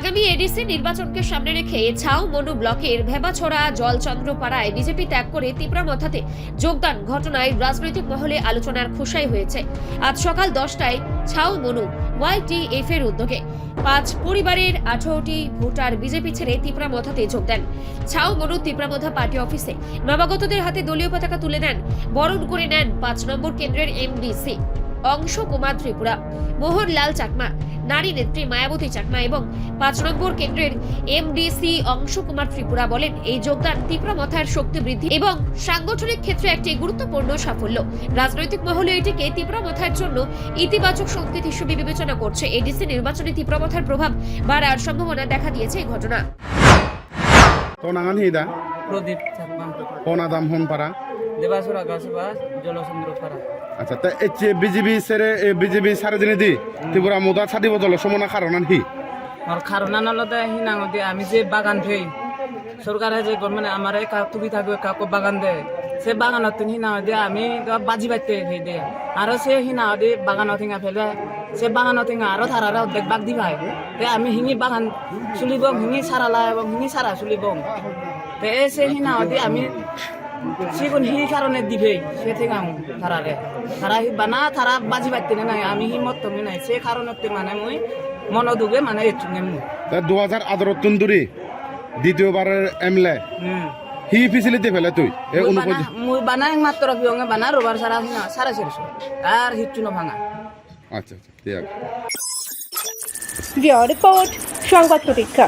আগামী এডিসি নির্বাচনকে সামনে রেখে ছাউ মনু ব্লকের ভেবাছড়া জলচন্দ্রপাড়ায় বিজেপি ত্যাগ করে তিপ্রামথাতে যোগদান ঘটনায় রাজনৈতিক মহলে আলোচনার খোসাই হয়েছে। আজ সকাল 10টায় ছাউ মনু YTF এর উদ্যোগে 5 পরিবারের 18টি ভোটার বিজেপি ছেড়ে তিপ্রামথাতে যোগ দেন। ছাউ মনু তিপ্রামথা পার্টি অফিসে নবাগতদের হাতে দলীয় পতাকা তুলে নেন। বরণ করে নেন 5 নম্বর কেন্দ্রের MDC অংশ কুমার ত্রিপুরা, মোহনলাল চাকমা, নারী নেত্রী মায়াবতী চাকমা এবং 5 নম্বর কেন্দ্রের MDC অংশ কুমার ত্রিপুরা বলেন, এই যোগদান তিপ্রামথার শক্তি বৃদ্ধি এবং সাংগঠনিক ক্ষেত্রে একটি গুরুত্বপূর্ণ সাফল্য। রাজনৈতিক মহলে এটিকে তিপ্রামথার জন্য ইতিবাচক সংকেত হিসেবে বিবেচনা করছে। এডিসি নির্বাচনে তিপ্রামথার প্রভাব বাড়ার সম্ভাবনা দেখা দিয়েছে এই ঘটনা। প্রদীপ চাকমা, দাম হন পারা দেবাসুরা গাছবা জলচন্দ্রপাড়া। আচ্ছা তা এই বিজেপি সারে দিনে দি ত্রিপুরা মোদা ছাদি বদল সমনা কারণ কি আর কারণ আনলতে হিনাঙতে আমি যে বাগান ফেই সরকারে যে মানে আমার তুবি থাকবে কাকু বাগান দেয়, সে বাগানত হিনা দিয়ে আমি বাজি বাজতে ফেই দে আর সে হিনা দিয়ে বাগানত হিঙা ফেলে সে বাগানত হিঙা আরো ধারা অর্ধেক বাগ দি ভাই তে আমি হিঙি বাগান চুলিব হিঙি সারালা এবং হিঙি সারা চুলিব তে সে হিনা দিয়ে আমি সেগুন হি কারণে দিবেই সে থেকে তারারে তারা বানা তারা বাজি বাজতে নাই আমি হি মত তুমি নাই সে কারণে মানে মই মনোযোগে মানে এচুঙে মু 2018 তুন্দুরি দ্বিতীয়বারের এমএলএ হি ফেসিলিটি ফেলে তুই এ অনুপযোগী মুই বানা মাত্র বিয়ঙে বানা রোবার সারা হিনা সারা শেষ আর হিচ্ছু না ভাঙা। আচ্ছা আচ্ছা ঠিক আছে। রিপোর্ট সংবাদ প্রতীক্ষা।